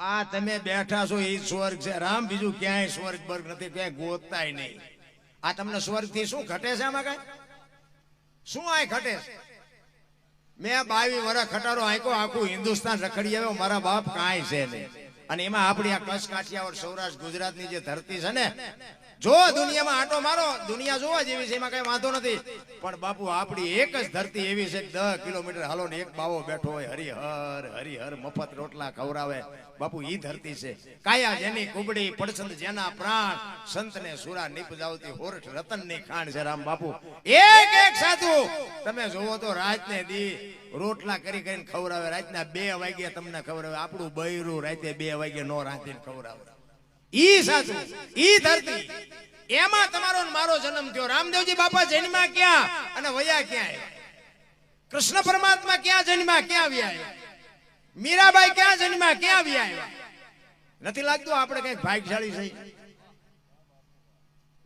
આ તમે બેઠા છો એ સ્વર્ગ છે રામ, બીજું ક્યાંય સ્વર્ગ બર્ગ નથી, ક્યાંય ગોતતાય નહીં. આ તમને સ્વર્ગ થી શું ઘટે છે? આમાં કઈ શું આ ઘટે છે? મેં 22 વર્ષ ખટારો આંકો, આખું હિન્દુસ્તાન રખડી આવ્યો, મારા બાપ કાંઈ છે નહીં. અને એમાં આપણી આ કચ્છ કાઠિયાવાડ સૌરાષ્ટ્ર ગુજરાતની જે ધરતી છે ને, જો દુનિયામાં આટો મારો, દુનિયા જોવા જેવી છે, એમાં કઈ વાંધો નથી. પણ બાપુ આપણી એક જ ધરતી એવી છે, 10 કિલોમીટર હાલો ને એક બાવો બેઠો હોય, હરિહર હરિહર મફત રોટલા ખવરાવે. બાપુ ઈ ધરતી છે. કાયા જેની કુબડી, પડસંદ જેના પ્રાણ, સંતને સુરા નિપજાવતી હોરઠ રતનની ખાણ છે રામ. બાપુ એક એક સાધુ તમે જોવો તો રાત ને દી રોટલા કરી કરીને ખવરાવે, રાતના 2 વાગ્યે તમને ખવરાવે. આપણું બૈરું રાતે 2 વાગ્યે નો રાંધીને ખવરાવે. ઈ સાચુ, ઈ ધરતી, એમાં તમારો ને મારો જન્મ થયો. રામદેવજી બાપા જન્મા ક્યાં અને વયા ક્યાં? કૃષ્ણ પરમાત્મા ક્યાં જન્મા, ક્યાં વ્યા? મીરાબાઈ ક્યાં જન્મા, ક્યાં વ્યા? નથી લાગતું આપણે કઈક ભાગ્યશાળી છે?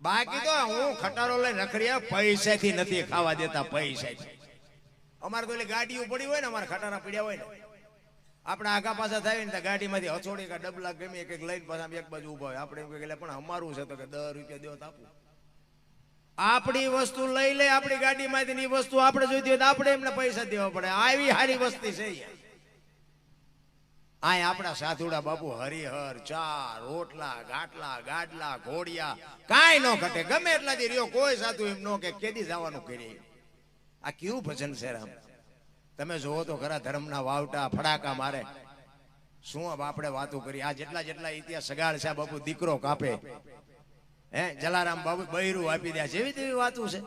બાકી તો હું ખટારો લઈને રખડ્યા, પૈસાથી નથી ખાવા દેતા, પૈસાથી. અમારે તો ગાડીઓ પડી હોય ને, અમારે ખટારા પડ્યા હોય ને, આપણે આગા પાછા થાય ને ગાડીમાંથી હથોડી કા ડબલા ગમે એક લઈને પાછા એક બાજુ ઉભા હોય. આપણે એમ કે પણ અમારું છે તો કે 10 રૂપિયા દેવો તો આપું. આપણી વસ્તુ લઈ લે આપણી ગાડીમાંથી, એ વસ્તુ આપણે જોઈતી હોય તો આપણે એમને પૈસા દેવા પડે. આવી સારી વસ્તી છે આ આપણા સાધુડા બાપુ. હરિહર ચા રોટલા ગાટલા ગાડલા ઘોડિયા કાંઈ નો ઘટે. ગમે એટલા દી રહ્યો, કોઈ સાધુ એમ નો કે કેદી જવાનું કરી. આ કેવું ભજન છે રામ? તમે જોવો તો ખરા, ધર્મના વાવટા ફડાકા મારે. શું આપણે વાતો કરી? આ જેટલા જેટલા ઇતિહાસ સગાડ છે બાપુ, દીકરો કાપે, હે જલારામ બાબુ બૈરું આપી દે, જેવી તેવી વાતો છે.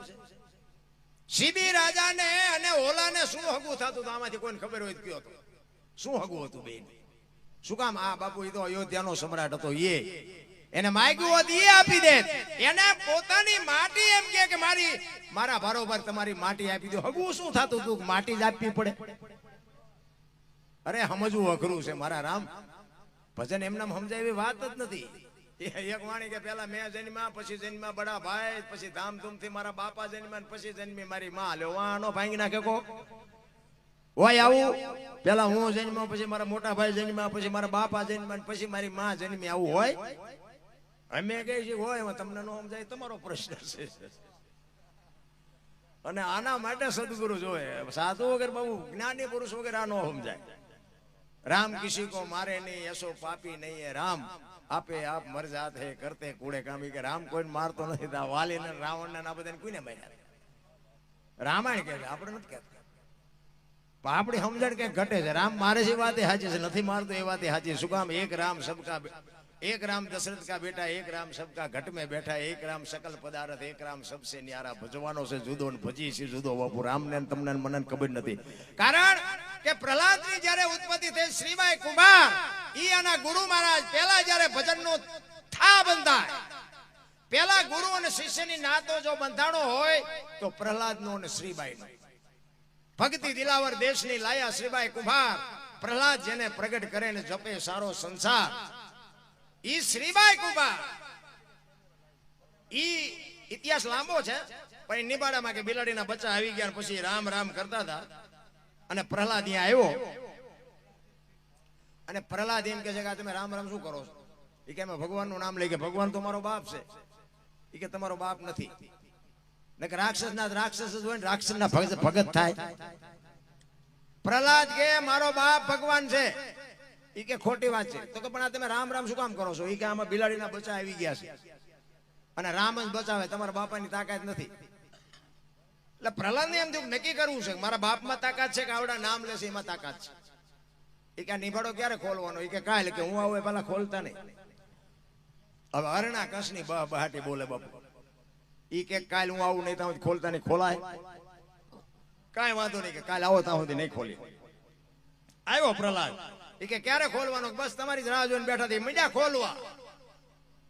સીબી રાજાને અને ઓલાને શું હગું થતું? આમાંથી કોઈને ખબર હોય કયો તો શું હગું હતું બેન? શું કામ? આ બાપુ એ તો અયોધ્યાનો સમ્રાટ હતો, એને માગ્યું હોત એ આપી દે. એને પોતાની માટી એમ કે મારા બરોબર તમારી માટી આપી દો. હગું શું થતું તું? માટી જ આપવી પડે? અરે સમજવું અઘરું છે મારા રામ. ભજન એમને સમજાય એવી વાત જ નથી. એક વાણી કે પેલા મેં જન્મ્યા, પછી જન્મ્યા બડા ભાઈ, પછી ધામધૂમથી મારા બાપા જન્મ્યા, પછી જન્મી મારી માં. લ્યો વાનો ભાંગી નાખે કો હોય આવું? પેલા હું જન્મ્યો, પછી મારા મોટા ભાઈ જન્મ્યા, પછી મારા બાપા જન્મ્યા, પછી મારી માં જન્મી, આવું હોય? અમે કહીએ છીએ હોય, એમાં તમને નો સમજાય તમારો પ્રશ્ન છે. અને આના માટે સદગુરુ જોવે, સાધુ વગર બહુ જ્ઞાની પુરુષ વગર આ નો સમજાય. રામ કિસી કો મારે નહીં, એસો પાપી નહીં હે રામ, આપે આપ મર જાત હે કરતે કૂડે કામી. કે રામ કોઈને મારતો નથી. વાલી ને રાવણ ને આ બધાને કોઈને માર્યા? રામાયણ કે આપણે નથી કહેતા. આપણી સમજણ કઈક ઘટે છે. રામ મારે છે વાત સાચી છે, નથી મારતો એ વાત સાચી. શું કામ? એક રામ સબકા, एक राम दशरथ का बेटा, एक राम सबका घट में बैठा, एक राम सकल पदार्थ, एक राम सबसे न्यारा. भजवानो से जुदो ने भजी से जुदो. बापू राम ने तमने मनन खबर નથી. કારણ કે પ્રહલાદની જ્યારે ઉત્પત્તિ થઈ, શ્રીબાઈ કુમાર ઈ આના ગુરુ મહારાજ પહેલા જ્યારે ભજનનો થા બંધાય, પહેલા ગુરુ અને શિષ્યની નાતો જો બંધાણો હોય તો પ્રહલાદનો અને શ્રીબાઈનો. ભક્તિ દિલાવર દેશની લાયા શ્રીબાઈ કુમાર. પ્રહલાદ જેને પ્રગટ કરે ને જપે સારો સંસાર, ઈ શ્રીબાઈ કુમાર. ઈ ઇતિહાસ લાંબો છે, પણ નિબાડામાં કે બિલાડીના બચ્ચા આવી ગયા પછી રામ રામ કરતા હતા, અને પ્રહલાદ અહીંયા આવ્યો. અને પ્રહલાદ એમ કે છે કે તમે રામ રામ શું કરો છો? એ કે અમે ભગવાનનું નામ લઈ. કે ભગવાન તો મારો બાપ છે. એ કે તમારો બાપ નથી. કે રાક્ષસ ના રાક્ષસ જ હોય ને, રાક્ષસ ના ભગત થાય. પ્રહલાદ કે મારો બાપ ભગવાન છે. ઈ કે ખોટી વાત છે. તો કે પણ આ તમે રામ રામ શું કામ કરો છો? ઈ કે આમાં બિલાડીના બચ્ચા આવી ગયા છે અને રામ જ બચાવે, તમારા બાપાની તાકાત નથી. એટલે પ્રહલાદ ને એમ થયું નક્કી કરવું છે મારા બાપમાં તાકાત છે કે આવડા નામ લેશે એમાં તાકાત છે. ઈ કે નિભાડો ક્યારે ખોલવાનો? ઈ કે કાલે કે હું આવું પેલા ખોલતા નહીં. હવે હરણા કંસની બહાટી બોલે બાપુ. ઈ કે કાલ હું આવું નહીં ત્યાં ખોલતા નહીં. ખોલાય? કાંઈ વાંધો નહીં, કે કાલ આવો ત્યાં સુધી નહીં ખોલી. આવ્યો પ્રહલાદ. એ કે ક્યારે ખોલવાનો? બસ તમારી રાહ જોઈને બેઠા હતી, મીંડા ખોલવા.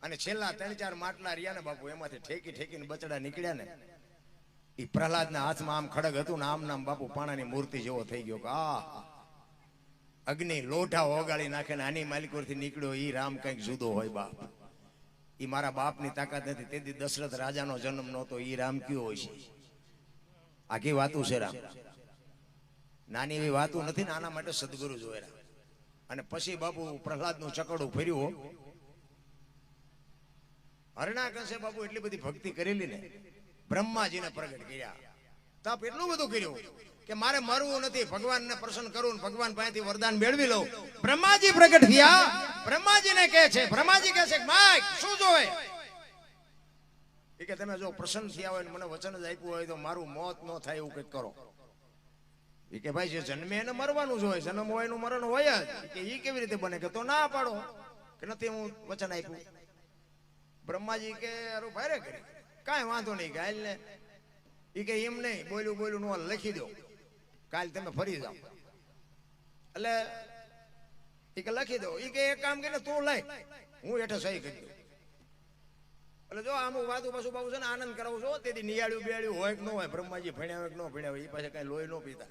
અને છેલ્લા 3-4 માટલા રહ્યા ને બાપુ, એમાંથી ઠેકી ઠેકીને બચડા નીકળ્યા ને. એ પ્રહલાદના હાથમાં આમ ખડગ હતું ને, આમ નામ બાપુ પાણાની મૂર્તિ જેવો થઈ ગયો. આ અગ્નિ લોઢા ઓગાળી નાખે ને આની માલિકોરથી નીકળ્યો. ઈ રામ કઈક જુદો હોય બાપ. ઈ મારા બાપની તાકાત નથી. તેથી દશરથ રાજાનો જન્મ નહોતો. ઈ રામ કયો હોય છે? આખી વાતું છે રામ. નાની એવી વાતું નથી ને, આના માટે સદગુરુ જોયેલા. અને પછી બાપુ પ્રહલાદનું ચકડું ફર્યું. હરણાકશે બાપુ એટલી બધી ભક્તિ કરેલી ને, બ્રહ્માજીને પ્રગટ કર્યા, તપ એટલું બધું કર્યું કે મારે મરવું નથી, ભગવાનને પ્રસન્ન કરવું, ભગવાન પાસેથી વરદાન મેળવી લઉં. બ્રહ્માજી પ્રગટ થયા. બ્રહ્માજીને કહે છે, બ્રહ્માજી કહે છે માઈક શું જોવે? કે તમે જો પ્રસન્ન થયા હોય, મને વચન જ આપ્યું હોય તો મારું મોત ન થાય એવું કંઈક કરો. એ કે ભાઈ જે જન્મે એને મરવાનું જ હોય, જન્મ હોય એનું મરણ હોય જ. કે એ કેવી રીતે બને? કે તો ના પાડો કે નથી હું વચન આપ્યું. બ્રહ્માજી કે અરે ભારે કરી કાંઈ વાંધો નહીં, કાલ ને એ કે એમ નહીં, બોલ્યું નો લખી દો, કાલ તમે ફરી જાઓ. એટલે એ કે લખી દો. એ કે એક કામ કરીને તું લઈ, હું હેઠે સહી કરી દઉં. એટલે જો આમ વાતું પાછું બાબુ છે ને આનંદ કરાવું છો. તેથી નિયાળ્યું બેળ્યું હોય કે ન હોય, બ્રહ્માજી ભણ્યા હોય કે ન ભણ્યા હોય, એ પાસે કઈ લોહી ન પીતા,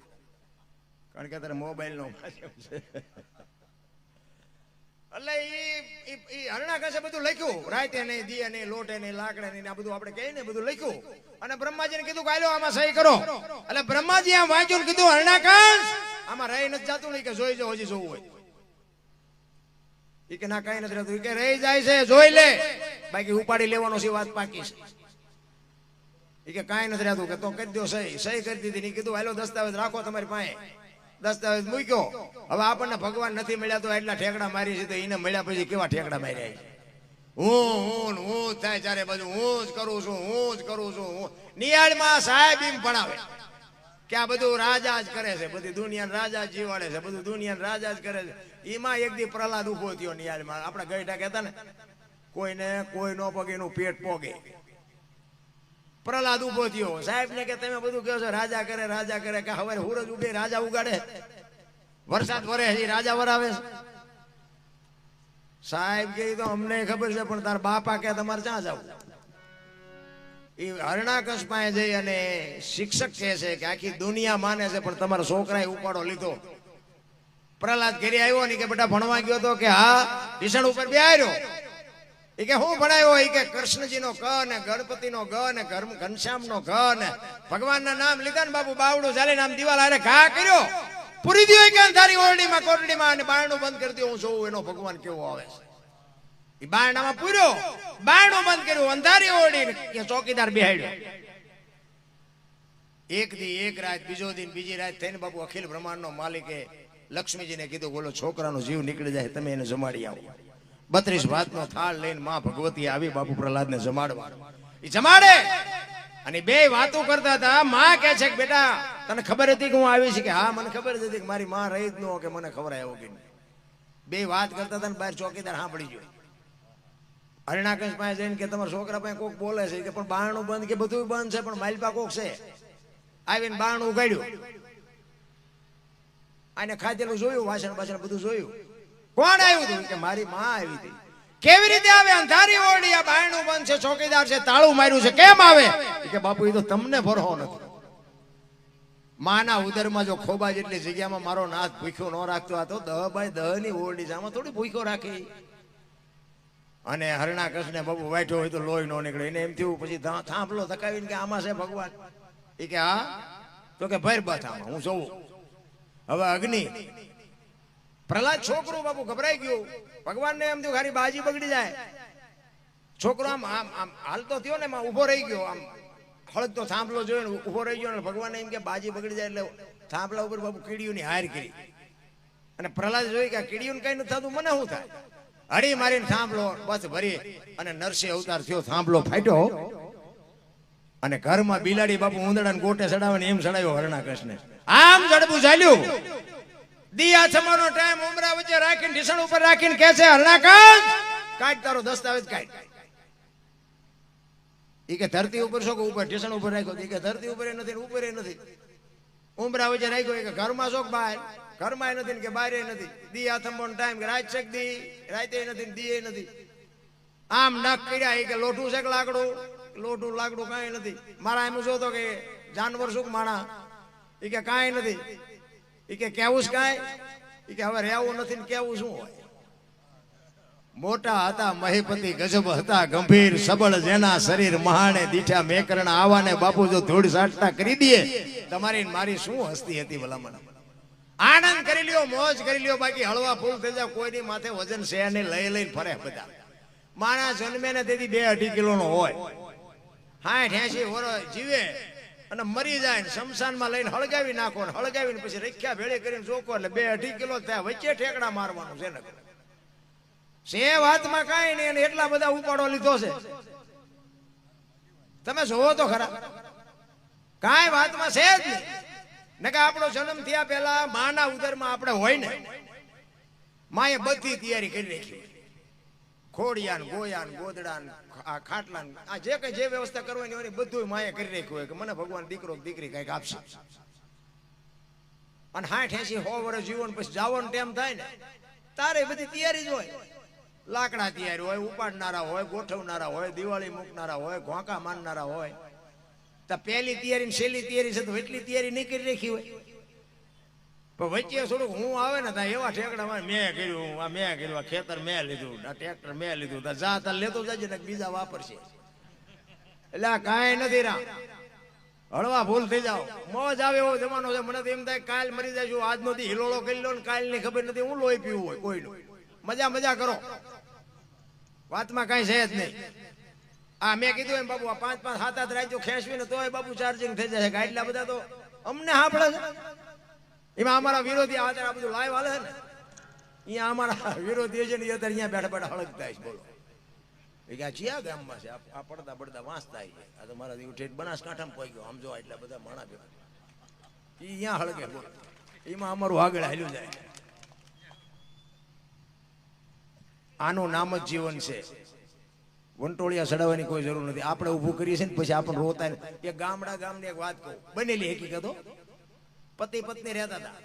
કારણ કે અત્યારે મોબાઈલ નો માધ્યમ છે. એટલે એ હરણાકશે બધું લખ્યું, રાતે નહીં, દિયે નહીં, લોટે નહીં, લાકડે નહીં, આ બધું આપણે કહીએ ને બધું લખ્યું. અને બ્રહ્માજીને કીધું કે આલો આમાં સહી કરો. એટલે બ્રહ્માજી આમ વાંચ્યું, કીધું હરણાકશ આમાં રહી નથી જતું નહીં, કે જોઈ જાઓ હજી જોવું હોય. એ કે ના કઈ નથી રહેતું. કે રહી જાય છે, જોઈ લે, બાકી ઉપાડી લેવાનો છે, વાત પાકી છે. એ કે કાંઈ નથી રહેતું. કે તો કરી દો સહી. સહી કરી દીધી. કીધું હાલો દસ્તાવેજ રાખો તમારી પાસે. દસ્તાવેજ મૂક્યો. હવે આપણને ભગવાન નથી મળ્યા તો એટલા ઠેકડા મારી છે, તો એને મળ્યા પછી કેવા ઠેકડા માર્યા છે. હું થાય ચારે બાજુ હું જ કરું છું. નિયાળમાં સાહેબ એમ ભણાવે કે આ બધું રાજા જ કરે છે, બધી દુનિયા રાજા જ જીવાડે છે, બધું દુનિયા રાજા જ કરે છે. એમાં એક દી પ્રહલાદ ઉભો થયો નિયાળમાં. આપણા ગઈઢા કહેતા ને, કોઈને કોઈ નો પગે એનું પેટ પોગે. પ્રહલાદ ઉભો થયો. સાહેબ ને કે તમે બધું કહો છો રાજા કરે, કે હવે સૂરજ ઉગે રાજા ઉગાડે, વરસાદ વરે હજી રાજા વરાવે. સાહેબ કે તો અમને ખબર છે, પણ તાર બાપા કે તમારે ક્યાં જવું? એ હરણાકશ પાસે જઈ અને શિક્ષક કહે છે કે આખી દુનિયા માને છે, પણ તમારા છોકરાએ ઉપાડો લીધો. પ્રહલાદ ઘરે આવ્યો ને કે બેટા ભણવા ગયો તો? કે હા. ઢીસણ ઉપર બેહાર્યો. એ કે હું ભણાયો? એ કે કૃષ્ણજીનો ક ને ગણપતિનો ગ ને ઘનશ્યામનો ઘ ને ભગવાનના નામ લીધા ને બાપુ, બાવડું ચાલીને આમ દિવાલ હારે ઘા કર્યો. પૂરી દી હોય કે તારી ઓરડીમાં કોટડીમાં, અને બારણું બંધ કરી દો, હું જોઉં એનો ભગવાન કેવો આવે છે. એ બારણામાં પૂર્યો, બારણું બંધ કર્યું, અંધારી ઓરડી કે ચોકીદાર બેહાડ્યો. એક દી એક રાત, બીજો દિન બીજી રાત થઈને બાપુ અખિલ બ્રહ્માંડનો માલિકે લક્ષ્મીજીને કીધું બોલો છોકરાનો જીવ નીકળી જાય, તમે એને જમાડી આવો. 32 ભાતનો થાળ લઈને માં ભગવતી આવી બાપુ પ્રહલાદને જમાડવા. એ જમાડે અને બે વાતો કરતા હતા. માં કહે છે કે બેટા તને ખબર હતી કે હું આવી છું? કે હા મને ખબર હતી કે મારી માં રહી જ ન કે મને ખબર આવ્યો કે બે વાત કરતા હતા ને બહાર ચોકીદાર સાંભળી ગયો. હરણાકશ પાસે જઈને કે તમારા છોકરા પાસે કોક બોલે છે. કે પણ બારણું બંધ, કે બધું બંધ છે, પણ માલપા કોક છે. આવીને બારણું ઉગાડ્યું, આને ખાધેલું જોયું, વાસણ બાસણ બધું જોયું. કોણ આવ્યું હતું? કે મારી માં આવી હતી. કેવી રીતે આવે? અંધારી ઓરડી, આ બારણું બંધ છે, ચોકીદાર છે, તાળું માર્યું છે, કેમ આવે? કે બાપુ એ તો તમને ભરો નથી. માના ઉદરમાં જો ખોબા જેટલી જગ્યામાં મારો નાથ ભૂખ્યો ન રાખતો, આ તો 10 by 10 ની ઓરડી છે, આમાં થોડી ભૂખ્યો રાખી. અને હરણાકશને બાપુ વાઈઠો હોય તો લોહી ન નીકળે. એને એમ થયું, પછી થાંભલો ધકાવીને કે આમાં છે ભગવાન? એ કે હા. તો કે ભર બસ આમાં હું જોઉં. હવે અગ્નિ. પ્રહલાદ છોકરું બાપુ ગભરાઈ ગયું. ભગવાનને એમ થયું ખાલી બાજી બગડી જાય. છોકરો આમ આમ આમ હાલતો થયો ને, એમાં ઉભો રહી ગયો. આમ હળગતો થાંભલો જોયો ને ઉભો રહી ગયો. ભગવાન એમ કે બાજી બગડી જાય એટલે થાંભલા ઉપર બાપુ કીડીઓની હાર કરી. અને પ્રહલાદ જોઈ કે કીડીઓને કઈ નથી થતું, મને શું થાય? હળી મારીને થાંભલો બસ ભરી અને નરસિંહ અવતાર થયો. થાંભલો ફાટ્યો અને ઘરમાં બિલાડી બાપુ ઉંદડાને ગોટે ચડાવે ને એમ ચડાવ્યો હરણાકશને. આમ જડબું ચાલ્યું. દિયા છમાનો ટાઈમ ઉમરા વચ્ચે રાખીને ઢીસણ ઉપર રાખીને કહે છે હરણાકશ કાઢ તારો દસ્તાવેજ કાઢ. એ કે ધરતી ઉપર છો કે ઉપર? ઢીસણ ઉપર રાખ્યો. એ કે ધરતી ઉપર નથી, ઉપર નથી. ઉમરા વચ્ચે રાખ્યો. એ કે ઘરમાં છો કે બહાર? ઘરમાં નથી ને કે બહાર નથી. દિયા થંબોનો ટાઈમ કે રાત છે દી, રાતે નથી ને દીએ નથી. આમ નખ કર્યા. એ કે લોઠું છે કે લાકડું? લોઠું લાકડું કાંઈ નથી. મારા એમ જોતો કે જાનવર શું માણા? એ કે કાંઈ નથી. એ કે કેવું કાંઈ? એ કે હવે રહેવું નથી ને કેવું શું હોય? મોટા હતા મહીપતિ, ગજબ હતા ગંભીર, સબળ જેના શરીર મહાણે દીઠા મેકરણા. આવાને બાપુ જો ધૂળ સાટતા કરી દે, તમારી મારી શું હસ્તી હતી ભલામણ. આનંદ કરી લ્યો, મોજ કરી લ્યો, બાકી હળવા ફૂલ થઈ જાવ. કોઈની માથે વજન છે ને લઈને ફરે બધા. માણસ જન્મે ને તેથી 2-2.5 કિલોનો હોય, 60-80 વર્ષ જીવે અને મરી જાય ને શમશાનમાં લઈને હળગાવી નાખો ને હળગાવીને પછી રખ્યા ભેળે કરીને ચોખ્ખો એટલે 2-2.5 કિલો થયા. વચ્ચે ઠેકડા મારવાનું છે ને સે વાતમાં કાંઈ નહીં. અને એટલા બધા ઉપાડો લીધો છે, તમે જોવો તો ખરા. કાંઈ વાતમાં છે જ નહીં. ને કે આપણો જન્મ થયા પહેલા માના ઉદરમાં આપણે હોય ને, માએ બધી તૈયારી કરી રાખી. ખોડિયાન ગોયાન ગોદડાન આ ખાટલાન આ જે કઈ જે વ્યવસ્થા કરવાની હોય બધું માએ કરી રાખ્યું હોય કે મને ભગવાન દીકરો દીકરી કઈક આપશે. અને 60-80-100 વર્ષ જીવન પછી જવાનો ટાઈમ થાય ને તારે બધી તૈયારી જ હોય. લાકડા તૈયારી હોય, ઉપાડનારા હોય, ગોઠવનારા હોય, દિવાળી મૂકનારા હોય, ઘોંકા મારનારા હોય. તો પહેલી તૈયારી ને છેલ્લી તૈયારી છે તો એટલી તૈયારી નહીં કરી રાખી હોય. પણ વચ્ચે થોડુંક હું આવે ને ત્યાં એવા ઠેકડા મેં કર્યું, આ મેં કર્યું, આ ખેતર મેં લીધું, આ ટ્રેક્ટર મેં લીધું, જા તાર લેતો જજે ને બીજા વાપરશે. એટલે આ કાંઈ નથી રા, હળવા ભૂલ થઈ જાવ. મોજ આવે એવો જમાનો છે. મને તો એમ થાય કાલ મરી જાય, આજનો દી હિલોળો કરી લો ને કાલ ની ખબર નથી હું લોહી પીવું હોય કોઈનું. મજા કરો, વાતમાં કાંઈ છે જ નહીં. આ મેં કીધું એમ બાબુ, આ 5-5-7 રાજ્યો ખેંચવી ને તોય બાબુ ચાર્જિંગ થઈ જાય. એટલા બધા તો અમને સાંભળે છે. એમાં અમારા વિરોધી આ બધું લાઈવ હાલે છે ને, અહીંયા અમારા વિરોધી છે ને એ અત્યારે અહીંયા બેઠા બેઠા હળગતા છે. બોલો એ કે આ ચિયા ગામમાં છે, આ પડતા પડતા વાંચતા છે. આ તો મારા ઉઠે બનાસકાંઠામાં પહોંચી ગયો. આમ જો એટલા બધા માણા ભેગા એ અહીંયા હળગે. બોલો એમાં અમારું આગળ હાલ્યું જાય. આનું નામ જ જીવન છે. વંટોળિયા ચડાવવાની કોઈ જરૂર નથી. આપણે ઊભું કરીએ છીએ ને પછી આપણને રોતા. એ ગામની એક વાત કહું, બનેલી હકીકતો. પતિ પત્ની રહેતા હતા.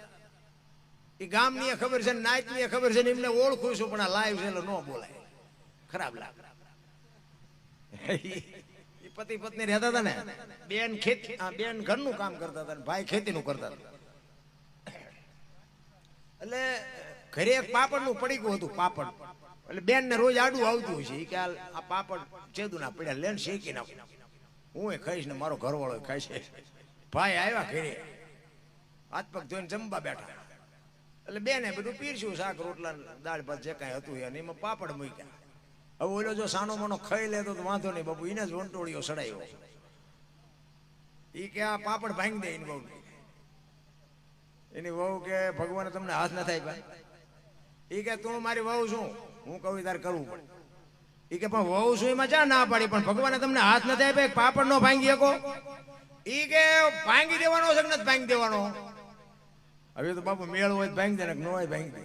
એ ગામની ખબર છે, નાયતની ખબર છે ને એમને ઓળખું છું, પણ આ લાઈવ છે એટલે ન બોલાય, ખરાબ લાગે. એ પતિ પત્ની રહેતા હતા ને, બેન ઘરનું કામ કરતા હતા, ભાઈ ખેતીનું કરતા હતા. એટલે ઘરે એક પાપડનું પડીકું હતું, પાપડ. એટલે બેન ને રોજ આડું આવતું છે કે આ પાપડ ચેદું ના પડ્યા, લેન શેકી નાખું, હું એ ખાઈશ ને મારો ઘરવાળો ખાઈશે. ભાઈ આવ્યા ઘરે, હાથ પગ ધોઈને જમવા બેઠા. એટલે બેને બધું પીરસ્યું, શાક રોટલા દાળ ભાત જે કાંઈ હતું અને એમાં પાપડ મૂક્યા. હવે ઓલો જો સાનો માનો ખાઈ લેતો તો વાંધો નહીં, બાબુ એને જ વંટોળીઓ સડાયો. એ કે આ પાપડ ભાંગી દે એની વહુ. એની વહુ કે ભગવાને તમને હાથ ના થાય ભાઈ. એ કે તું મારી વહુ છું, હું કહું તારે કરવું પડે. એ કે પણ વહુ છું એમાં ચા ના પાડી, પણ ભગવાને તમને હાથ ન થાય ભાઈ, પાપડ નો ભાંગી શકો. એ કે ભાંગી દેવાનો છે કે નથી ભાંગી દેવાનો. હવે તો બાપુ મેળ હોય ભાંગી દે ને ન હોય ભાંગી દે.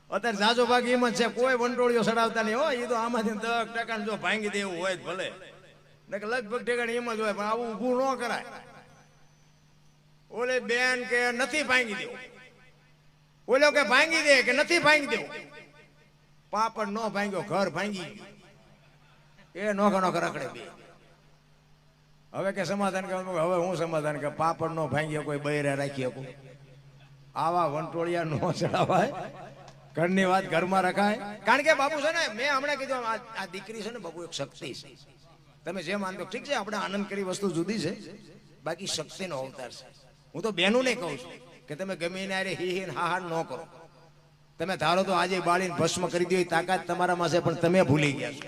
અત્યારે જાજો ભાગ એમ જ છે, કોઈ વંટોળીઓ સડાવતા નહીં. હોય એ તો આમાંથી 10% જો ભાંગી દે એવું હોય જ ભલે, ને કે લગભગ ઠેકાણે એમ જ હોય. પણ આવું ઊભું ન કરાય. ઓલે બેન કે નથી ભાંગી દેવું, ઓલો કે ભાંગી દે કે નથી ભાંગી દેવું. પાપડ નો ભાંગ્યો, ઘર ભાંગી ગયું. એ નોખા નોખા રખડે બે. હવે કે સમાધાન કે હવે હું સમાધાન કે પાપડ નો ભાંગ્યો કોઈ બૈરા રાખી શકું. આવા વંટોળિયા નો ચડાવાય, ઘરની વાત ઘરમાં રખાય. કારણ કે બાપુ છે ને, મેં હમણાં કીધું આ દીકરી છે ને બાપુ એક શક્તિ છે. તમે જે માનતો ઠીક છે, આપણે આનંદ કરી વસ્તુ જુદી છે, બાકી શક્તિનો અવતાર છે. હું તો બહેનું ને કહું છું કે તમે ગમે એને હી હા ન કરો. તમે ધારો તો આજે બાળીને ભસ્મ કરી દો, તાકાત તમારામાં છે, પણ તમે ભૂલી ગયા છો.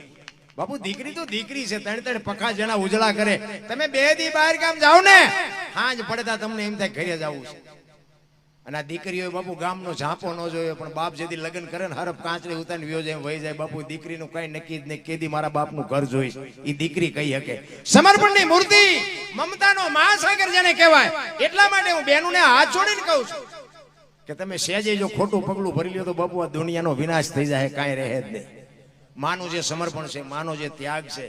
બાપુ દીકરી તો દીકરી છે, 3-3 પખા જણા ઉજળા કરે. તમે 2 દી બહાર કામ જાઓ ને, હાંજ પડતા તમને એમ થાય ઘરે જવું છે. અને આ દીકરીઓ બાપુ ગામનો ઝાંપો ન જોયો, પણ બાપ જેથી લગ્ન કરે ને હરફ કાંચરી ઉતારીને વ્યો જાય વહી જાય. બાપુ દીકરીનું કઈ નક્કી જ નહીં, કેદી મારા બાપનું ઘર જોઈશ એ દીકરી કહી શકે. સમર્પણની મૂર્તિ, મમતાનો મહાસાગર જેને કહેવાય. એટલા માટે હું બહેનોને હાથ જોડીને કહું છું કે તમે સહેજે જો ખોટું પગલું ભરી લ્યો તો બાપુ આ દુનિયાનો વિનાશ થઈ જાય, કાંઈ રહે જ નહીં. માનું જે સમર્પણ છે, માનો જે ત્યાગ છે,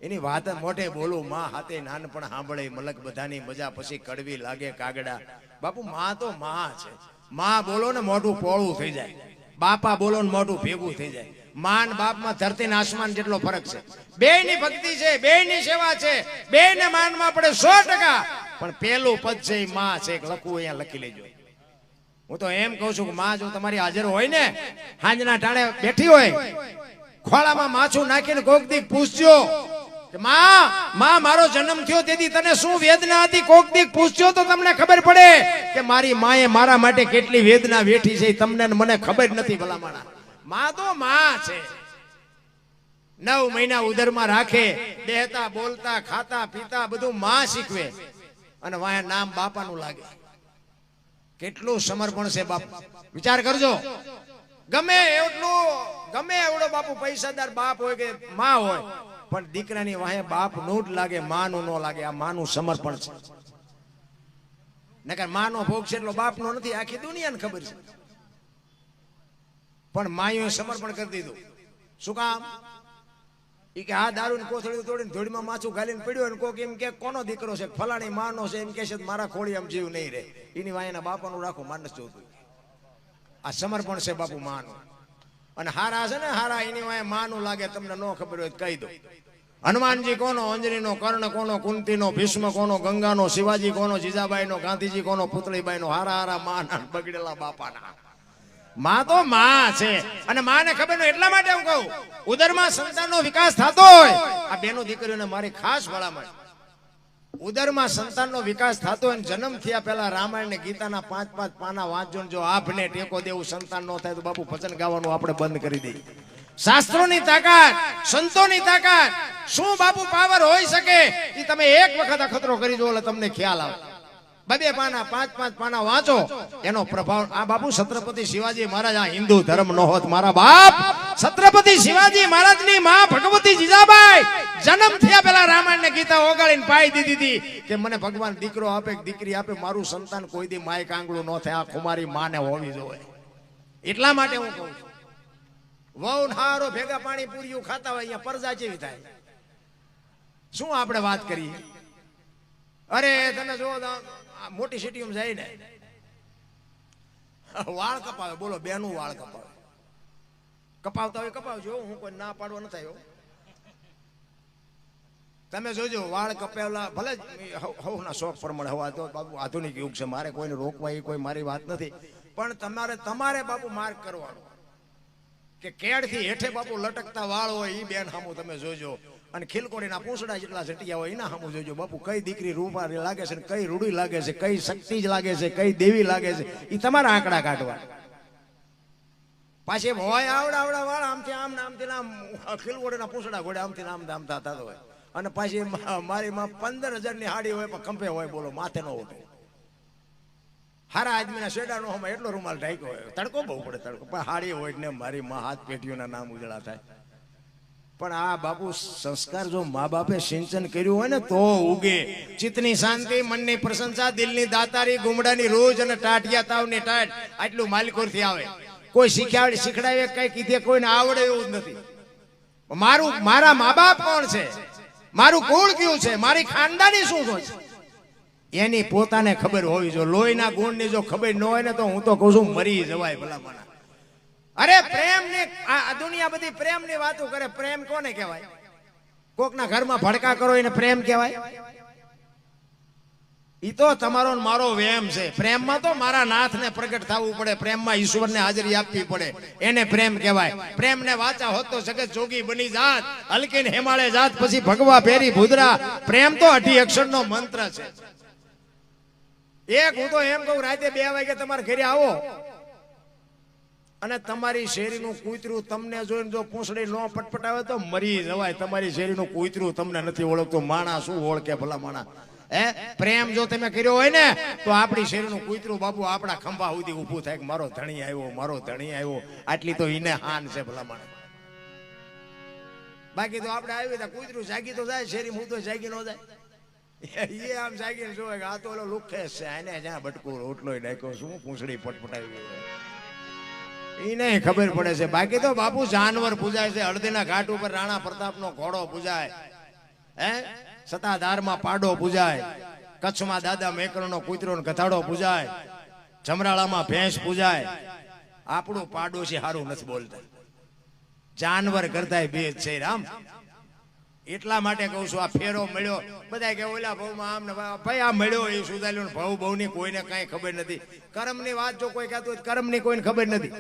એની વાત મોઢે બોલું. માં હાથે નાનપણ સાંભળે મલક બધાની મજા, પછી કડવી લાગે કાગડા. બાપુ માં તો માં છે. માં બોલો ને મોઢું પોળું થઈ જાય, બાપા બોલો ને મોઢું ભેગું થઈ જાય. માન બાપમાં ધરતી ને આસમાન જેટલો ફરક છે. બેયની ભક્તિ છે, બેયની સેવા છે, બેયને માનમાં પડે 100%. પણ પેલું પદ છે એ માં છે, લખવું અહીંયા લખી લેજો. હું તો એમ કહું છું કે માં જો તમારી હાજર હોય ને, હાંજના ટાણે બેઠી હોય, ખોળામાં માછું નાખીને કોક દી પૂછજો કે માં મારો જન્મ થયો તેથી તને શું વેદના હતી? કોક દીક પૂછજો તો તમને ખબર પડે કે મારી માએ મારા માટે કેટલી વેદના વેઠી છે. તમને મને ખબર નથી ભલામણા. માં તો માં છે. 9 મહિના ઉદરમાં રાખે, બેહતા બોલતા ખાતા પીતા બધું માં શીખવે, અને વાયા નામ બાપાનું લાગે. કેટલું સમર્પણ છે બાપ. વિચાર કરજો. ગમે એવડો બાપુ પૈસાદાર બાપ હોય કે માં હોય, પણ દીકરાની વાહે બાપ નું જ લાગે, માનું ન લાગે. આ માનું સમર્પણ છે. નકર માનો ભોગ છે એટલો બાપનો નથી, આખી દુનિયાને ખબર છે. પણ માયુએ સમર્પણ કરી દીધું. શું કામ? ઈ કે આ દારૂની કોથળી તોડીને ધોળીમાં માથું ગાલીને પડ્યો, અને કોક એમ કે કોનો દીકરો છે, ફલાણી માનો છે, એમ કે છે મારા ખોડી આમ જીવ નહીં રહે. એની વાયના બાપાનું રાખો, માનસ જોતું. આ સમર્પણ છે બાપુ માનું. અને હારા છે ને હારા, એની વાય માનું લાગે. તમને ન ખબર હોય કહી દો. હનુમાનજી કોનો? અંજનીનો. કર્ણ કોનો? કુંતીનો. ભીષ્મ કોનો? ગંગાનો. શિવાજી કોનો? જીજાબાઈનો. ગાંધીજી કોનો? પુતળીબાઈનો. હારા માના બગડેલા બાપાના. માં તો માં છે. અને માને ખબર ન, એટલા માટે હું કહું, ઉદરમાં સંતાનનો વિકાસ થતો હોય, આ બેનો દીકરીઓને મારી ખાસ ભલામણ, ઉદરમાં સંતાનનો વિકાસ થતો હોય, જન્મ થયા પહેલા રામાયણ ને ગીતાના 5-5 પાના વાંચજો. જો આપને ટેકો દેવું સંતાન ન થાય તો બાપુ ભજન ગાવાનું આપણે બંધ કરી દઈએ. શાસ્ત્રોની તાકાત, સંતોની તાકાત શું બાપુ પાવર હોઈ શકે, એ તમે એક વખત અખતરો કરી જો એટલે તમને ખ્યાલ આવે. 2 પાના 5-5 પાના વાંચો, એનો પ્રભાવ. આ બાપુ છત્રપતિ શિવાજી મહારાજ, આ હિન્દુ ધર્મ નો હોત, મારા બાપ છત્રપતિ શિવાજી મહારાજની માં ભગવતી જીજાબાઈ જન્મ થયા પહેલા રામાયણ ને ગીતા ઓગાળીને પાઈ દીધી હતી કે મને ભગવાન દીકરો આપે કે દીકરી આપે, મારું સંતાન કોઈ દી માય કાંગળું ન થાય. આ કુમારી માને હોવી જોઈએ. એટલા માટે હું કહું છું, વહુ હારો ભેગા પાણી પૂરીઓ ખાતા હોય, અહીંયા પરજા જેવી થાય. શું આપણે વાત કરીએ? અરે તમે જો મોટી સિટીમાં જાય ને, વાળ કપાવે. બોલો, બેનું વાળ કપાવે. કપાવતા હોય કપાવજો, હું કોઈ ના પાડવા ન થાય. તમે જોજો વાળ કપાવેલા, ભલે હવના શોખ પ્રમાણે. હવા તો બાપુ આધુનિક યુગ છે, મારે કોઈને રોકવા એ કોઈ મારી વાત નથી. પણ તમારે બાપુ માર્ક કરવાનો કે કેળથી હેઠે બાપુ લટકતા વાળ હોય, એ બેન સામું તમે જોજો. અને ખીલકોડીના પૂંછડા જેટલા જટિયા હોય એના સામું જોજો બાપુ. કઈ દીકરી રૂપારી લાગે છે, કઈ રૂડી લાગે છે, કઈ શક્તિ જ લાગે છે, કઈ દેવી લાગે છે, એ તમારા આંકડા કાઢવા. પાછી હોય આવડા વાળ આમથી આમ આમથી આમ, ખીલકોડીના પૂંછડા ઘોડે આમથી આમ થતા હોય. અને પાછી મારી માં 15,000 ની હાડી હોય, પણ કંપે હોય. બોલો, માથે ન ઉઠે. હારા આદમીના શેડાનો હમણાં એટલો રૂમાલ ઢાંક્યો હોય. તડકો બહુ પડે, તડકો. પણ હાડી હોય ને મારી માં હાથ પેટીઓના નામ ઉજળા થાય. પણ આ બાપુ સંસ્કાર જો મા બાપે સિંચન કર્યું હોય ને તો ઉગે. ચિત્તની શાંતિ, મનની પ્રશંસા, દિલની દાતારી, ગુમડાની રોજ અને ટાટિયા તાવની ટાટ, આટલું માલિકોરથી આવે. કોઈ શીખડાવે કઈ કીધે કોઈને આવડે એવું જ નથી. મારા મા બાપ કોણ છે, મારું કુળ કયું છે, મારી ખાનદાની શું છે, એની પોતાને ખબર હોવી જોઈએ. લોહીના ગુણની જો ખબર ન હોય ને તો હું તો કહું છું મરી જવાય ભલામણા. અરે પ્રેમ ને આ દુનિયા બધી પ્રેમ ની વાતો કરે. પ્રેમ કોને કહેવાય? કોકના ઘરમાં ભડકા કરો એને પ્રેમ કહેવાય? ઈ તો તમારો મારો વેમ છે. પ્રેમમાં તો મારા નાથને પ્રગટ થવું પડે, પ્રેમમાં ઈશ્વરને હાજરી આપવી પડે, એને પ્રેમ કહેવાય. પ્રેમને વાચા હોત તો જગત જોગી બની જાત, હલકીને હેમાળે જાત, પછી ભગવા ફેરી ભૂદરા. પ્રેમ તો 18 અક્ષરનો મંત્ર છે. એક હું તો એમ કહું, રાતે 2 વાગે તમારે ઘરે આવો અને તમારી શેરીનું કૂતરું તમને જોઈને જો પૂંછડી નો પટપટાવે તો મરી જવાય. તમારી શેરીનું કૂતરું તમને નથી ઓળખતું, માણા શું ઓળખે ભલા માણા? પ્રેમ જો તમે કર્યો હોય ને તો આપણી શેરીનું કૂતરું બાપુ આપણા ખંભા સુધી ઊભું થાય કે મારો ધણી આવ્યો, મારો ધણી આવ્યો. આટલી તો ઈને હાન છે ભલા માણા. બાકી તો આપણે આવી તો કૂતરું જાગી તો જાય, શેરી હું તો જાગી ન જાય. એ આમ જાગીને જોવે કે આ તો ઓલો લુખે છે, એને જ્યાં બટકું રોટલો નાખ્યો, શું પૂંછડી પટપટાવી એને ખબર પડે છે. બાકી તો બાપુ જાનવર પૂજાય છે. હળદીના ઘાટ ઉપર રાણા પ્રતાપનો ઘોડો પૂજાય, સતાધારમાં પાડો પૂજાય, કચ્છમાં દાદા મેકરનો કૂતરો ગધાડો પૂજાય, જમરાળામાં ભેંસ પૂજાય. આપણું પાડોશી હારું નથી બોલતા, જાનવર કરતા ભેદ છે રામ. એટલા માટે કહું છું, આ ફેરો મળ્યો. બધા કે ઓલા ભાવમાં આમ ને ભાઈ આ મળ્યો એ સુધાર્યો. ભાવ ભાવની કોઈને કઈ ખબર નથી. કર્મની વાત જો કોઈ કહેતું હોય, કર્મની કોઈને ખબર નથી.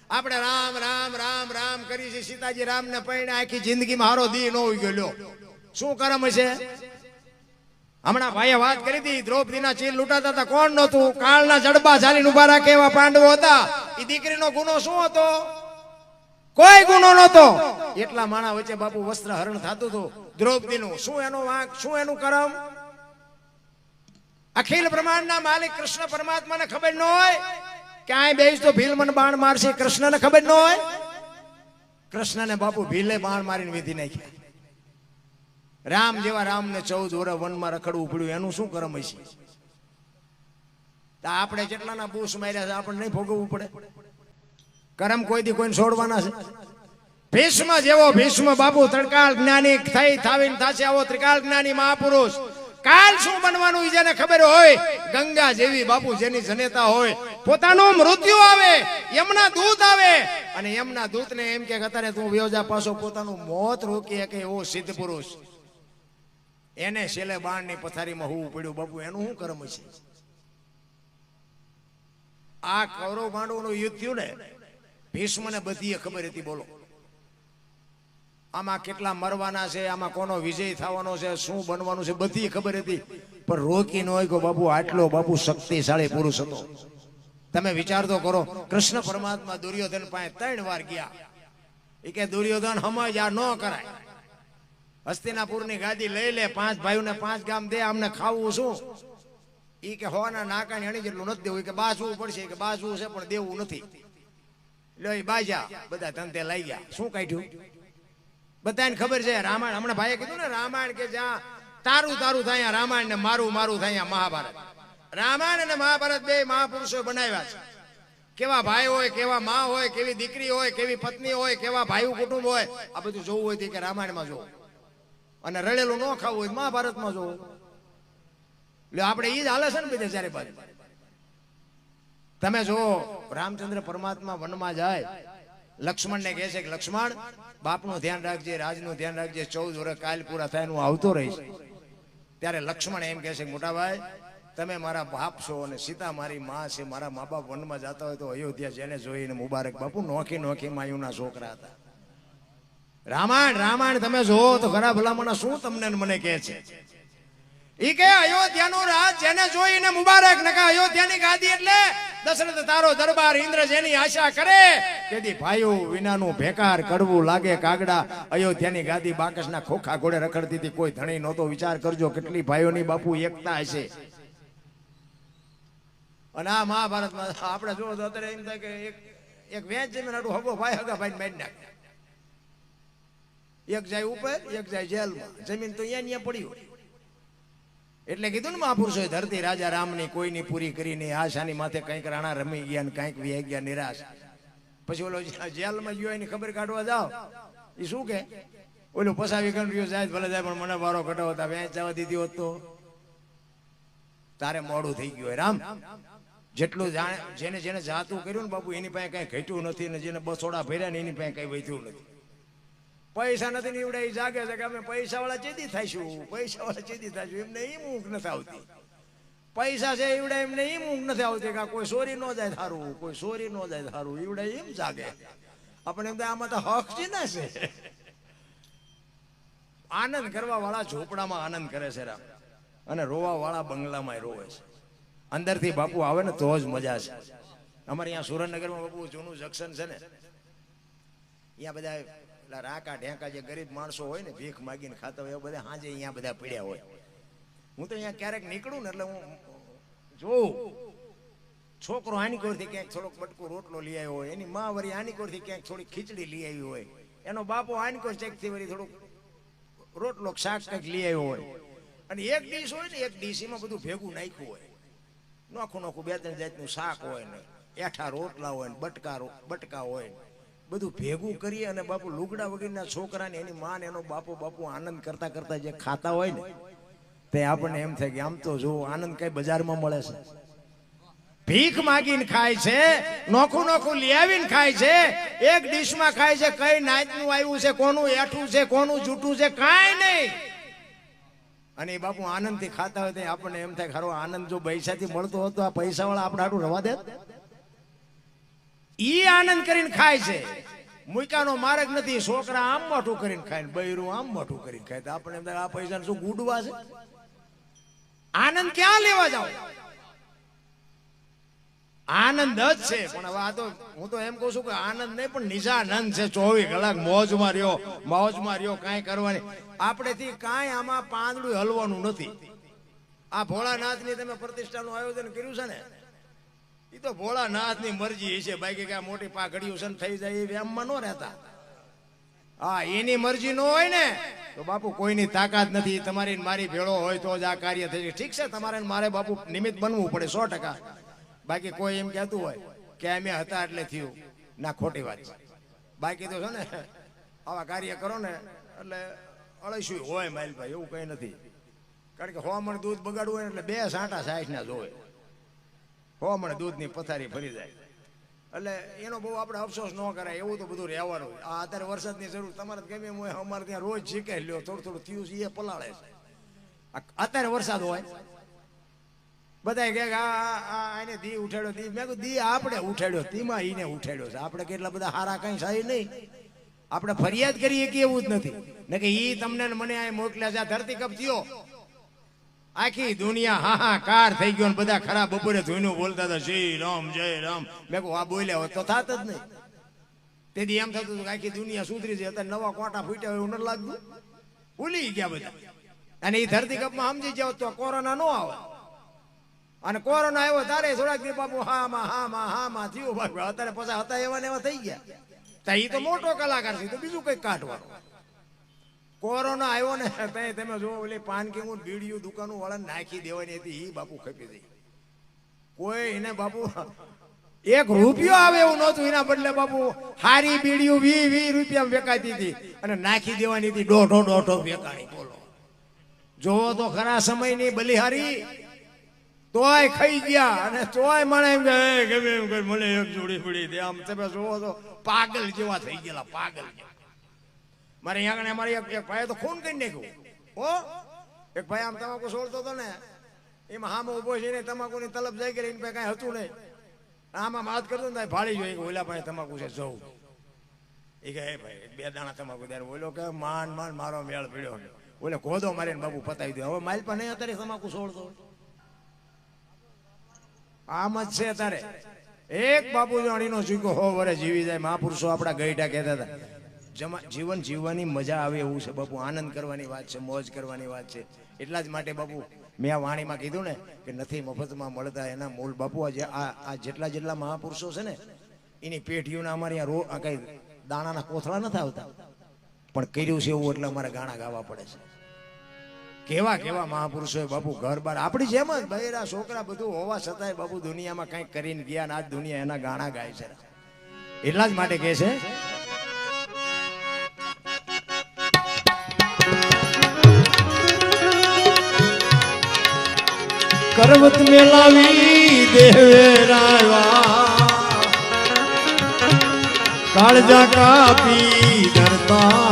આપણે રામ રામ રામ રામ કરી છે. સીતાજી રામને પૈણે આખી જિંદગીમાં હારો દી ન હોય ગયો. શું કરમ હશે? હમણાં ભાઈએ વાત કરી હતી, દ્રૌપદીના ચીલ લૂંટાતા હતા, કોણ નહોતું? કાળના જડબા ઝાલીને ઉભા રાખે એવા પાંડવો હતા. એ દીકરીનો ગુનો શું હતો? કોઈ ગુનો નહોતો. એટલા માણા વચ્ચે બાપુ વસ્ત્ર હરણ થતું હતું દ્રૌપદીનું. શું એનો વાંક, શું એનું કરમ? અખિલ બ્રહ્માંડના માલિક કૃષ્ણ પરમાત્માને ખબર ન હોય કે આ બેસ તો ભીલ મને બાણ મારશે? કૃષ્ણને ખબર ન હોય? કૃષ્ણને બાપુ ભીલે બાણ મારીને વિધિ નાખ્યા. રામ જેવા રામને 14 વર્ષ વનમાં રખડવું પડ્યું, એનું શું કરમ હશે? આપણે જેટલાના બૂસ માર્યા છે આપણે નહીં ભોગવવું પડે? કરમ કોઈ દી કોઈને છોડવાના છે? ભીષ્મ જેવો ભીષ્મ બાપુ ત્રિકાળ જ્ઞાની થઈ થાવીને થાશે આવો ત્રિકાળ જ્ઞાની મહાપુરુષ. કાલ શું બનવાનું જેને ખબર હોય, ગંગા જેવી બાપુ જેની જનેતા હોય, પોતાનું મૃત્યુ આવે, યમના દૂત આવે અને યમના દૂતને એમ કે અત્યારે તું વ્યોજા પાછો પોતાનું મોત રોકી શકે એવો સિદ્ધ પુરુષ, એને છેલ્લે બાણની પથારીમાં હોવું પડ્યું. બાપુ એનું શું કર્મ છે? આ કૌરવ પાંડવોનું યુદ્ધ થયું ને, ભીષ્મને બધી ખબર હતી. બોલો આમાં કેટલા મરવાના છે, આમાં કોનો વિજય થવાનો છે, શું બનવાનું છે, બધી ખબર હતી. પણ રોકી ન હોય કે બાપુ આટલો બાપુ શક્તિશાળી પુરુષ હતો. તમે વિચાર તો કરો, કૃષ્ણ પરમાત્મા દુર્યોધન પાસે 3 વાર ગયા. એ કે દુર્યોધન સમજ આ ન કરાય, હસ્તિનાપુરની ગાદી લઈ લે, 5 ભાઈઓને 5 ગામ દે, અમને ખાવું શું? એ કે હોના નાકાની હણી જેટલું નથી દેવું, કે બાજવું પડશે, કે બાજવું છે પણ દેવું નથી. લો એ બાજા બધા ધંધે લઈ ગયા. શું કાઢ્યું? બધાને ખબર છે રામાયણ. હમણાં ભાઈએ કીધું ને રામાયણ કે જ્યાં તારું તારું થાય રામાયણ ને મારું મારું થાય મહાભારત. રામાયણ અને મહાભારત બે મહાપુરુષો બનાવ્યા છે. કેવા ભાઈ હોય, કેવા માં હોય, કેવી દીકરી હોય, કેવી પત્ની હોય, કેવા ભાઈ કુટુંબ હોય, આ બધું જોવું હોય કે રામાયણમાં જોવું, અને રળેલું ન ખાવું હોય મહાભારતમાં જોવું. એટલે આપણે એ જ હાલે છે ને બધે ચારે બાજુ. તમે જો રામચંદ્ર પરમાત્મા વનમાં જાય, લક્ષ્મણને કહે છે કે લક્ષ્મણ બાપનું ધ્યાન રાખજે, રાજનું ધ્યાન રાખજે, 14 વર્ષ કાલ પૂરા થાય હું આવતો રહીશ. ત્યારે લક્ષ્મણ એમ કહે છે કે મોટા ભાઈ તમે મારા બાપ છો અને સીતા મારી માં છે, મારા મા બાપ વનમાં જતા હોય તો અયોધ્યા જેને જોઈને મુબારક. બાપુ નોખી નોખી માયુના છોકરા હતા. રામાયણ રામાયણ તમે જોવો તો ખરા ભલામણ શું તમને મને કહે છે? ઈ કે અયોધ્યાનું રાજ જેને જોઈને મુબારક. નકા અયોધ્યાની ગાદી એટલે દશરથ તારો દરબાર, ઇન્દ્ર જેની આશા કરે તેથી ભાઈઓ વિનાનું ભેકાર કડવું લાગે કાગડા. અયોધ્યાની ગાદી બાકસના ખોખા ઘોડે રખડતી હતી, કોઈ ધણી નહોતો. વિચાર કરજો કેટલી ભાઈઓની બાપુ એકતા હશે. અને આ મહાભારતમાં આપણે જોવો તો અત્યારે એમ થાય કે એક વેચ જમીન આટલું હગો ભાઈ હગા ભાઈ મારી નાખે. એક જાય ઉપર, એક જાય જેલમાં. જમીન તો અહીંયા પડી હોય. એટલે કીધું ને મહાપુરુષોએ ધરતી રાજા રામની કોઈની પૂરી કરી નહીં. આશાની માથે કંઈક રાણા રમી ગયા ને કંઈક વ્યાઈ ગયા નિરાશ. પછી ઓલો જેલમાં ગયો એની ખબર કાઢવા જાઓ, એ શું કે ઓલું પસાવી ગણ્યો જાય ભલે જાય પણ મને વારો કટાવો હતા, વેચ જવા દીધી હોત તો તારે મોડું થઈ ગયું. રામ જેટલું જેને જેને જાતું કર્યું ને બાપુ એની પાસે કઈ ઘટ્યું નથી, ને જેને બસોડા ભર્યા ને એની પાસે કઈ વધ્યું નથી. પૈસા નથી નીવડે એ જાગે છે કે અમે પૈસા વાળા ચેદી થાઈશું, પૈસા વાળા ચેદી થાઈશું. એમને એમ ઊંઘ નથી આવતી. પૈસા છે એવડે એમને એમ ઊંઘ નથી આવતી કે કોઈ ચોરી ન જાય થારું, કોઈ ચોરી ન જાય થારું. એવડે એમ જાગે. આપણે એમ આમાં તો હક છે ને છે. આનંદ કરવા વાળા ઝોપડામાં આનંદ કરે છે રામ, અને રોવા વાળા બંગલામાં રોવે છે. અંદરથી બાપુ આવે ને તો જ મજા છે. અમારે અહીંયા સુરેન્દ્રનગરમાં બાપુ જૂનું જંકશન છે ને, અહીંયા બધા રાકા ઢેંકા જે ગરીબ માણસો હોય ને ભીખ માગીને ખાતા હોય, બધા હાજે અહીંયા બધા પીડ્યા હોય. હું તો અહીંયા ક્યારેક નીકળું ને એટલે હું જોઉં છોકરો આનીકોરથી ક્યાંક થોડોક બટકું રોટલો લઈ આવ્યો હોય, એની મા વળી આનીકોરથી ક્યાંક થોડી ખીચડી લઈ આવી હોય, એનો બાપો આનીકોર ચેકથી વળી થોડુંક રોટલો શાક કંઈક લઈ આવ્યો હોય. અને એક ડીશ હોય ને, એક ડીશ એમાં બધું ભેગું નાખ્યું હોય, નોખું નોખું 2-3 જાતનું શાક હોય ને, એઠા રોટલા હોય ને, બટકા હોય ને, બધું ભેગું કરી અને બાપુ લુગડા વગરના છોકરાને એની માં એનો બાપુ આનંદ કરતા કરતા જે ખાતા હોય ને, તે આપણને એમ થાય કે આમ તો જો આનંદ કઈ બજારમાં મળે છે. ભીખ માગીને ખાય છે, નોખું નોખું લઈ આવીને ખાય છે, એક ડીશમાં ખાય છે. કઈ નાતનું આવ્યું છે, કોનું એઠું છે, કોનું જૂઠું છે, કાંઈ નહીં. અને એ બાપુ આનંદથી ખાતા હોય તો આપણને એમ થાય ખરો આનંદ જો પૈસાથી મળતો હોત તો આ પૈસા વાળા આપણે આટલું રવા દે. ઈ આનંદ કરીને ખાય છે. મુકાનો માર્ગ નથી. છોકરા આમ મોટું કરીને ખાય ને બૈરું આમ મોટું કરીને ખાય. તો આપણે એમ થાય આ પૈસા શું ગુડવા છે? આનંદ ક્યાં લેવા જાવ? આનંદ જ છે, પણ હવે આ તો હું તો એમ કહું છું કે આનંદ નહીં પણ નિશાનંદ છે. 24 કલાક મોજમાં રહ્યો, કાંઈ કરવાની આપણેથી કાંઈ આમાં પાંદડું હલવાનું નથી. આ ભોળાનાથની તમે પ્રતિષ્ઠાનું આયોજન કર્યું છે ને, એ તો ભોળાનાથની મરજી છે. બાકી કે મોટી પાઘડીઓ છે થઈ જાય એ એમમાં ન રહેતા. હા, એની મરજી ન હોય ને તો બાપુ કોઈની તાકાત નથી. તમારી મારી ભેળો હોય તો જ આ કાર્ય થઈ. ઠીક છે, તમારે મારે બાપુ નિમિત્ત બનવું પડે 100%. બાકી કોઈ એમ કહેતું હોય કે અમે હતા એટલે થયું, ના, ખોટી વાત છે. બાકી તો છે ને આવા કાર્ય કરો ને એટલે અળસ્યું હોય માઇલભાઈ, એવું કઈ નથી. કારણ કે 100 મણ દૂધ બગાડવું હોય એટલે 2 સાંટા 60 ના જોવે. 100 મણ દૂધની પથારી ભરી જાય એટલે એનો બહુ આપણે અફસોસ ન કરાય. એવું તો બધું રહેવાનું. આ અત્યારે વરસાદની જરૂર તમારે ગમે એમ હોય, અમારે ત્યાં રોજ શીખાઈ લ્યો, થોડું થયું છે એ પલાળે છે. અત્યારે વરસાદ હોય બધા કે આને દી ઉઠાડ્યો, દી મેં કીધું દી આપણે ઉઠાડ્યો, દીમાં ઈને ઉઠાડ્યો છે. આપણે કેટલા બધા હારા કઈ સારી નહીં. આપણે ફરિયાદ કરીએ કે એવું જ નથી ને કે ઈ તમને મને આ મોકલ્યા છે. આ ધરતી કપ થયો, આખી દુનિયા હાહાકાર થઈ ગયો ને બધા ખરાબ બપોરે ધોઈનું બોલતા હતા શ્રી રામ જય રામ. મેં કહું આ બોલ્યા હોત તો થાત જ નહીં. તેથી એમ થતું હતું કે આખી દુનિયા સુધરી છે. અત્યારે નવા કોટા ફૂટ્યા હોય એવું ન લાગતું. ભૂલી ગયા બધા. અને એ ધરતી કપમાં સમજી જાવ તો કોરોના ન આવે. અને કોરોના આવ્યો તારે થોડાક દી બાપુ હામાં થયું બાપુ. અત્યારે પછી હતા એવા ને એવા થઈ ગયા. તો એ તો મોટો કલાકાર છે, તો બીજું કઈક કાઢવાનું. કોરોના આવ્યો ને તમે જો ઓલી પાન કે હું બીડીયું દુકાનો વાળા નાખી દેવાની હતી, એ બાપુ ખપી ગઈ. કોઈ એને બાપુ 1 રૂપિયો આવે એવું નહોતું. એના બદલે બાપુ હારી બીડીયું 20 રૂપિયા વેચાતી હતી અને નાખી દેવાની હતી 1.5 વેચાણી. બોલો, જોવો તો ખરા સમયની બલિહારી. તોય ખાઈ ગયા અને તોય મને એમ ગમે એમ કર મને એક જોડી પડી દે. આમ તમે જોવો તો પાગલ જેવા થઈ ગયેલા, પાગલ જેવા. મારે અહીંયા અમારે એક ભાઈ તો ખૂન કરી નાખ્યું. ઓ એક ભાઈ આમ તમાકુ છોડતો હતો ને, એમાં હામો ઉભો છે ને તમાકુની તલબ જાય કરી એને કઈ હતું નહીં. આમાં વાત કરતો ને ભાળી જોઈએ કે ઓલા ભાઈ તમાકુ છે જવું. એ કે ભાઈ 2 દાણા તમાકુ ત્યારે બોલો કે માન મારો મેળ પીડ્યો. ઓલે ગોદો મારીને બાપુ પતાવી દે. હવે માઇલ પર નહીં અત્યારે તમાકુ છોડતો. આમ જ છે તારે. એક બાપુ જાણીનો ચૂકો 100 વર્ષ જીવી જાય. મહાપુરુષો આપણા ગઈઢા કહેતા હતા જીવન જીવવાની મજા આવે એવું છે બાપુ. આનંદ કરવાની વાત છે, મોજ કરવાની વાત છે. એટલા જ માટે બાપુ મેં આ વાણીમાં કીધું ને કે નથી મફતમાં મળતા એના મૂળ. બાપુ આ જેટલા મહાપુરુષો છે ને એની પેઢીઓના અમારે અહીંયા કઈ દાણાના કોથળા નથી આવતા, પણ કર્યું છે એવું એટલે અમારે ગાણા ગાવા પડે છે. કેવા મહાપુરુષો બાપુ ઘર બાર આપણી જેમ જ બૈરા છોકરા બધું હોવા છતાંય બાપુ દુનિયામાં કઈક કરીને ગયા ને આજ દુનિયા એના ગાણા ગાય છે. એટલા જ માટે કહે છે કરવત મેલાવી દેવેરાવા કાળજા કાપી ધરતા,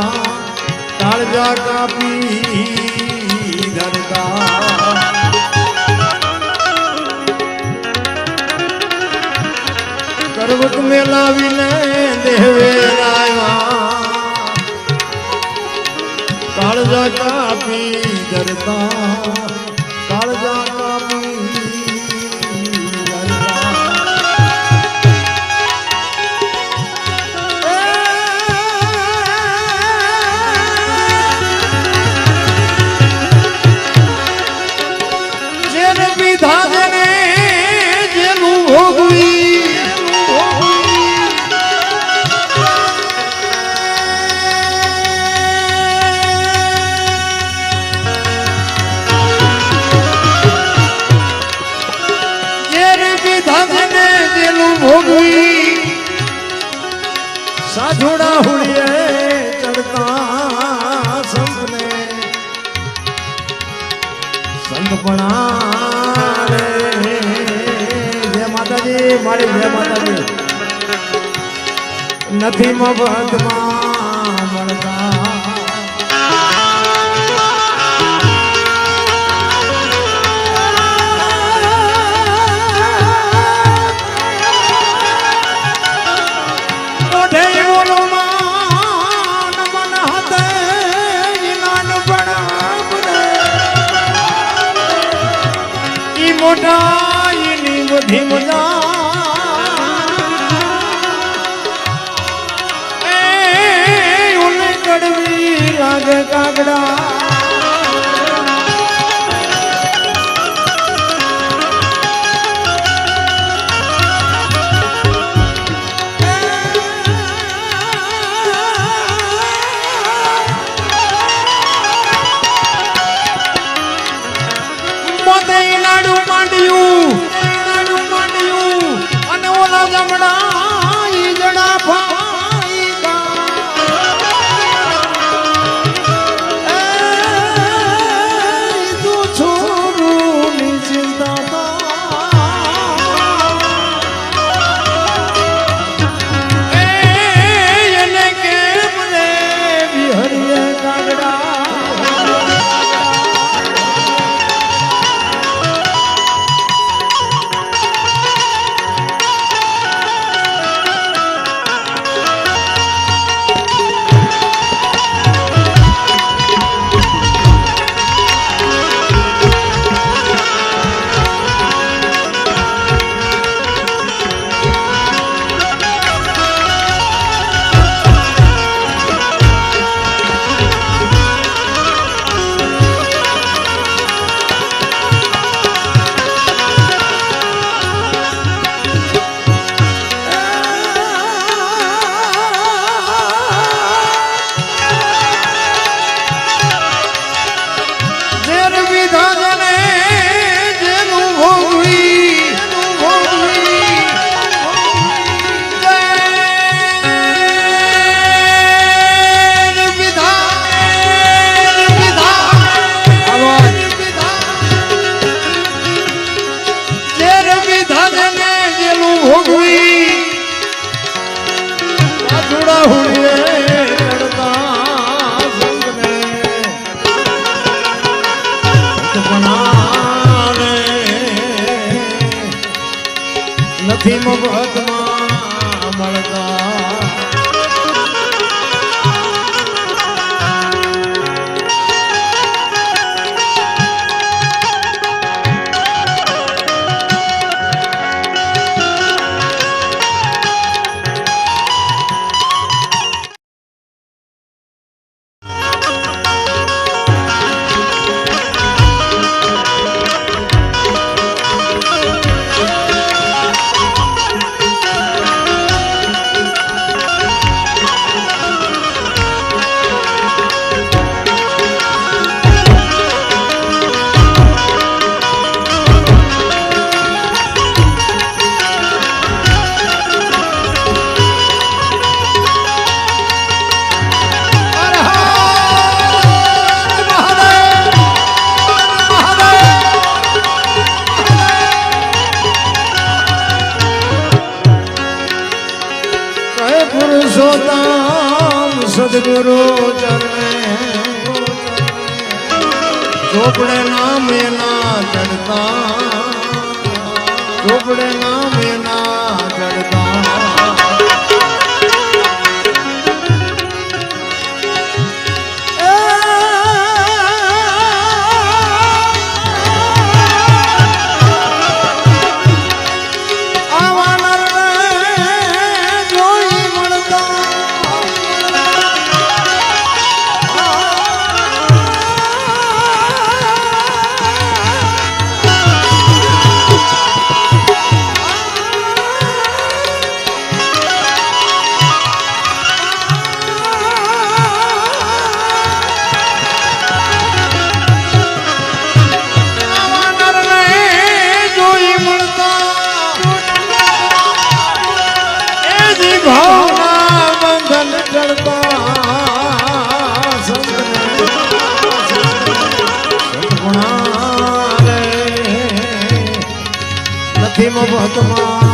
કાળજા કાપી કરવત મેલાવીને દેવેરાયા કાળજા કાપી ધરતા, કાળજા કાપી સાધુડા હુળીએ ચડતા સંતને સંતપણા રે. જય માતાજી, મારી જય માતાજી. નથી મફતમાં મળતા બોલો માં મોટા એની બધી મજા એ ઓલે કડવી લાગે કાગડા નથી મફતમાં મળતા સદગુરુ ચરણે ચોપડે નામ એના ચડતા ચોપડે નામ એના ચડતા મફતમાં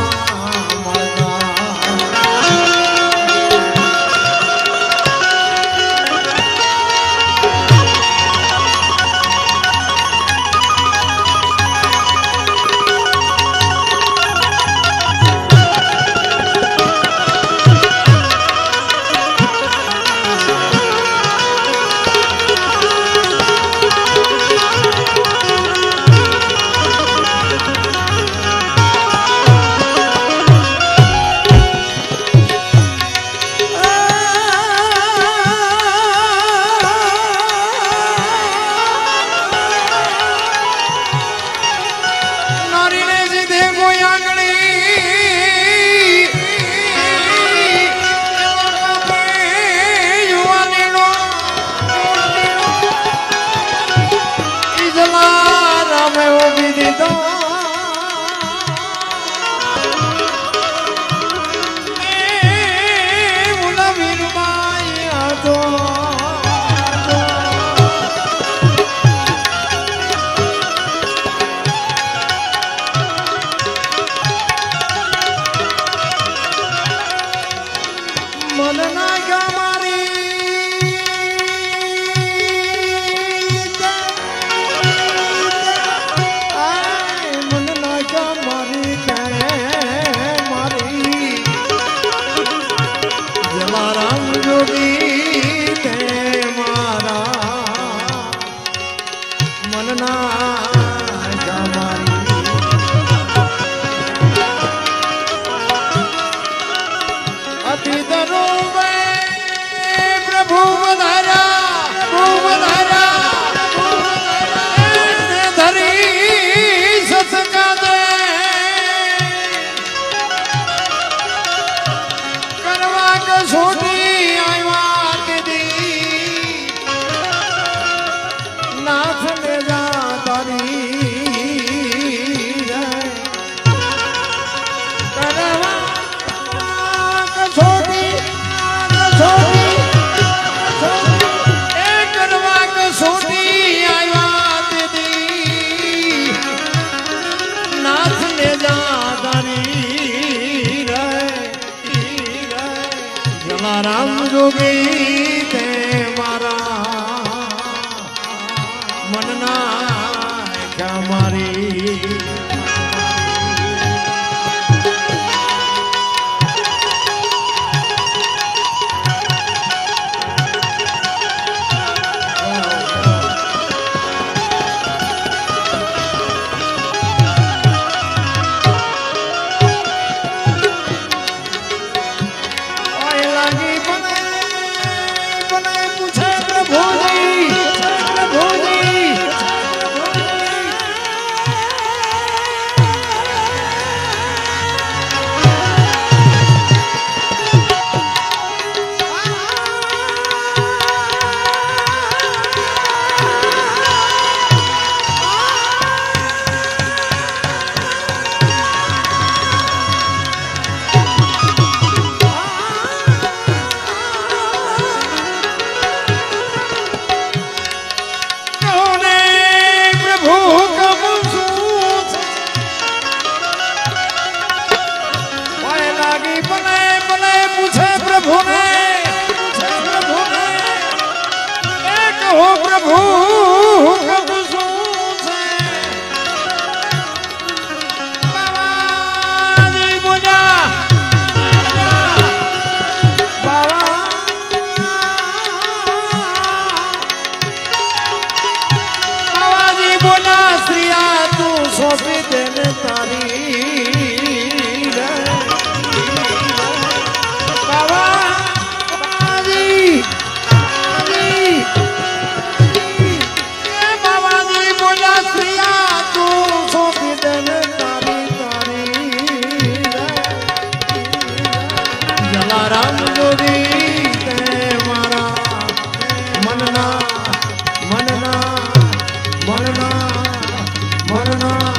જલારામ જોગી તે મારા મનના ક્યાં મારી જલારામ જોગી તે મારા મનના મનના મનના મનના